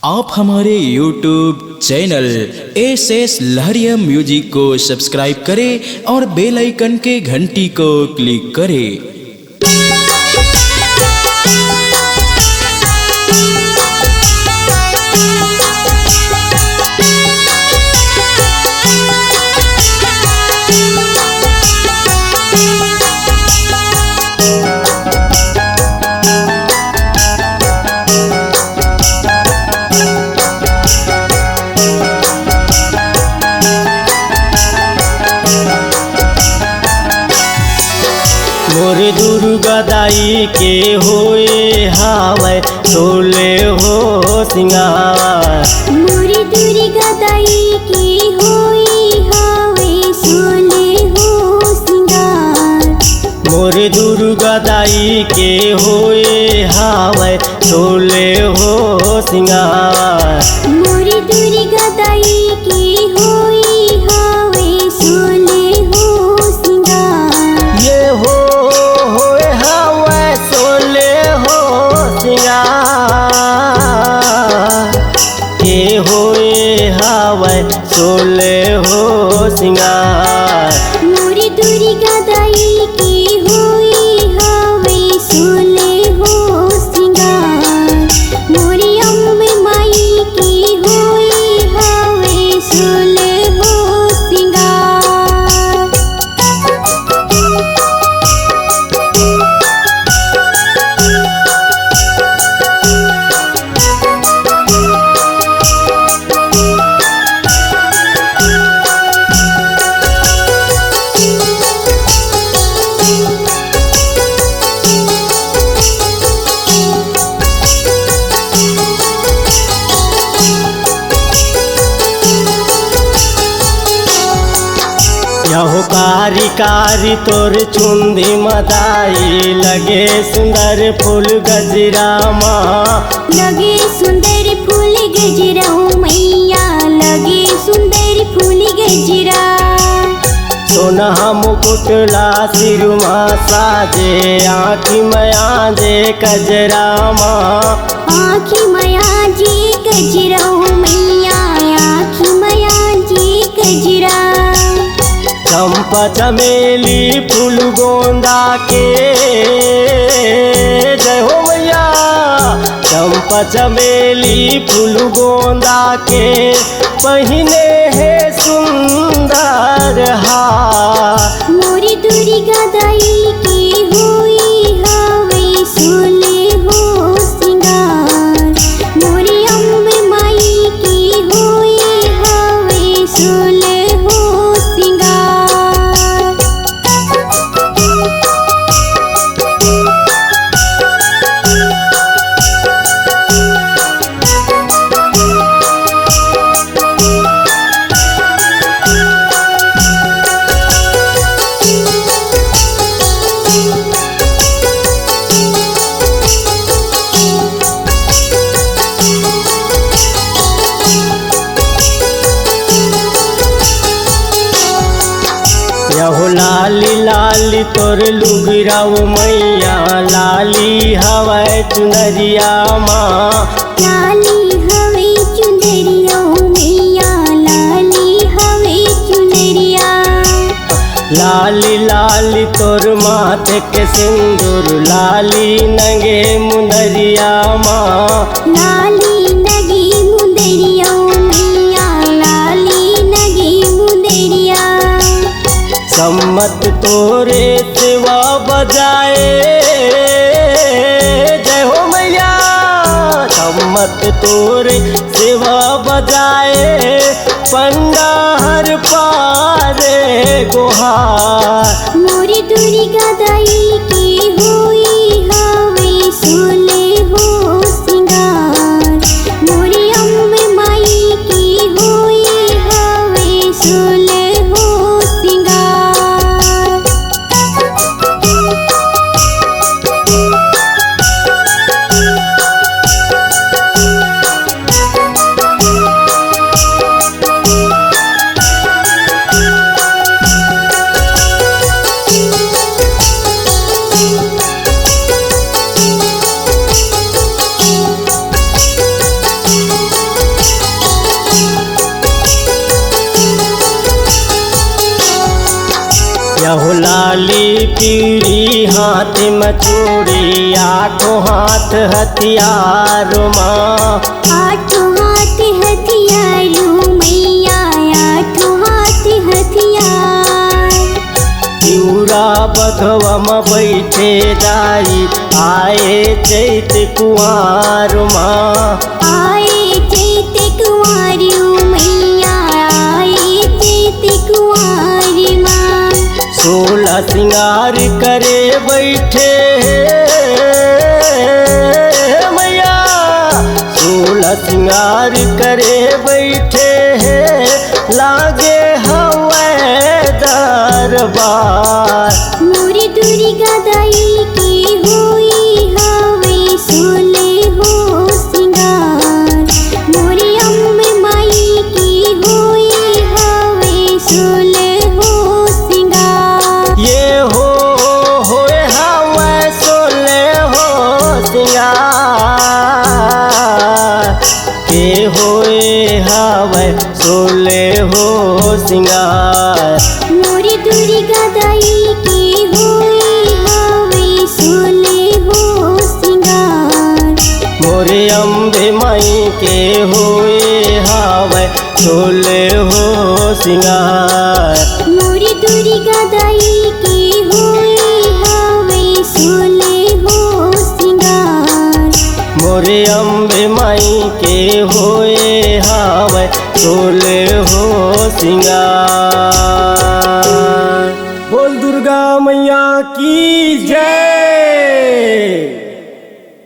आप हमारे YouTube channel S लहरिया म्यूजिक को सब्सक्राइब करें और बेल आइकन के घंटी को क्लिक करें। मोर दुर्गा दाई के होए हावै सोले हो सिंगार। मोर दुर्गा दाई के होए हावै सोले हो सिंगार। मोर दुर्गा दाई के होए हावै सोले हो सिंगार। मोर दुर्गा दाई के होए हावै सोले हो सिंगार। ये हो के होए हावै सोले हो सिंगार। मोर दुर्गा दाई के होए हावै सोले हो सिंगार। मोर अम्बे माई के होए हावै सोले हो सिंगार। यहो कारी कारी तोर चुंदी मदाई लगे सुंदर फूल गजरा माँ। लगे सुंदर फूल गजरा मैया लगे सुंदर फूल गजरा। सोना मुकुटला सिरुमा साजे आँखी मया जे कजरा माँ। आँखी मया जे कजरा मैया आँखी मया जे कजरा। चंपा चमेली फूल गोंदा के जय हो मैया। चंपा चमेली फूल गोंदा के पहिने है सुंदर हार। मोर दुर्गा दाई के होए हावै सोले हो सिंगार। मोर अम्बे माई के होए हावै सोले हो सिंगार। यहो लाली लाली तोर लुगराव मैया लाली हवै चुनरिया माँ। लाली हवे चुनरिया मैया लाली हवे चुनरिया। लाली लाली तोर माथे के सिंदूर लाली नगे मुंदरिया माँ। लाली नगी मुंदरिया मैया लाली नगी मुंदरिया। सम्मत तोरे सेवा बजाए जय हो मैया। सम्मत तोरे सेवा बजाए पंडा हर पारे गुहार। मोर दुर्गा दाई के होए हावै सोले हो सिंगार। मोर अम्बे माई के होए हावै सोले हो सिंगार। हो लाली पीड़ी हाथ में चूड़ी आठों हाथ हथियार माँ। आठों हाथ हथियारों मैया आठों हाथ हथियार। तिउरा बधवा में बैठे दाई आए चैत कुंवार माँ। आए चैत कुंवारी मैया आए चैत कुंवारी माँ। 16 सिंगार करे बैठे मैया 16 सिंगार करे बैठे लागे हवे दरबार। मोरी दुर्गा दाई की होई हवे सोले हो सिंगार। मोरी अम्बे माई की होई हवे सोले हो सिंगार। ये होए हवे सोले हो सिंगार के होए हवे सोले हो सिंगार। मोरी दुर्गा दाई की होई हवे सोले हो सिंगार। मोरे अम्बे माई के होए हवे सोले हो सिंगार। मोरी दुर्गा दाई की होई हवे सोले हो सिंगार। मोरे अम्बे माई के होए हवे सोले हो सिंगार।